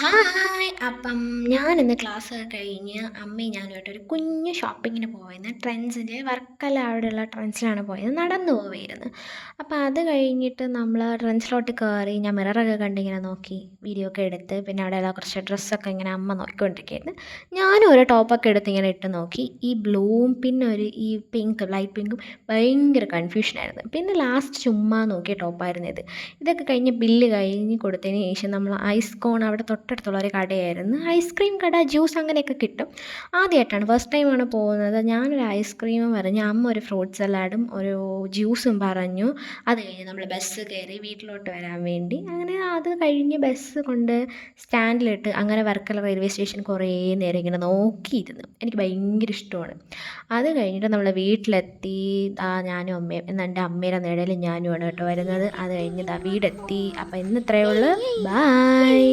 Hi! അപ്പം ഞാനിന്ന് ക്ലാസ്സൊക്കെ കഴിഞ്ഞ് അമ്മയും ഞാനുമായിട്ട് ഒരു കുഞ്ഞ് ഷോപ്പിങ്ങിന് പോയിരുന്നു. ട്രെൻഡ്സിൽ വർക്കല അവിടെയുള്ള ട്രെൻഡ്സിലാണ് പോയത്. നടന്നു പോവായിരുന്നു. അപ്പോൾ അത് കഴിഞ്ഞിട്ട് നമ്മൾ ട്രെൻഡ്സിലോട്ട് കയറി ഞാൻ മിററൊക്കെ കണ്ടിങ്ങനെ നോക്കി. വീഡിയോ ഒക്കെ എടുത്ത് പിന്നെ അവിടെയുള്ള കുറച്ച് ഡ്രസ്സൊക്കെ ഇങ്ങനെ അമ്മ നോക്കിക്കൊണ്ടിരിക്കുകയായിരുന്നു. ഞാനും ഒരു ടോപ്പൊക്കെ എടുത്ത് ഇങ്ങനെ ഇട്ട് നോക്കി. ഈ ബ്ലൂവും പിന്നെ ഈ പിങ്ക് ലൈറ്റ് പിങ്കും ഭയങ്കര കൺഫ്യൂഷനായിരുന്നു. പിന്നെ ലാസ്റ്റ് ചുമ്മാ നോക്കിയ ടോപ്പായിരുന്നു ഇത്. ഇതൊക്കെ കഴിഞ്ഞ് ബില്ല് കഴിഞ്ഞ് കൊടുത്തതിന് ശേഷം നമ്മൾ ഐസ് കോൺ അവിടെ തൊട്ടടുത്തുള്ള ഒരു കടയായിരുന്നു. ഐസ്ക്രീം കട, ജ്യൂസ് അങ്ങനെയൊക്കെ കിട്ടും. ആദ്യമായിട്ടാണ് ഫസ്റ്റ് ടൈമാണ് പോകുന്നത്. ഞാനൊരു ഐസ്ക്രീമും പറഞ്ഞു, അമ്മ ഒരു ഫ്രൂട്ട് സലാഡും ഒരു ജ്യൂസും പറഞ്ഞു. അത് കഴിഞ്ഞ് നമ്മൾ ബസ് കയറി വീട്ടിലോട്ട് വരാൻ വേണ്ടി. അങ്ങനെ അത് കഴിഞ്ഞ് ബസ് കൊണ്ട് സ്റ്റാൻഡിലിട്ട് അങ്ങനെ വർക്കല റെയിൽവേ സ്റ്റേഷൻ കുറേ നേരം ഇങ്ങനെ നോക്കിയിരുന്നു. എനിക്ക് ഭയങ്കര ഇഷ്ടമാണ്. അത് കഴിഞ്ഞിട്ട് നമ്മൾ വീട്ടിലെത്തി. ഞാനും അമ്മയും എന്നാൽ എൻ്റെ അമ്മയുടെ നിഴലും ഞാനുമാണ് കേട്ടോ വരുന്നത്. അത് കഴിഞ്ഞ് വീടെത്തി. അപ്പോൾ ഇന്ന് ഇത്രയേ ഉള്ളൂ. ബായ്.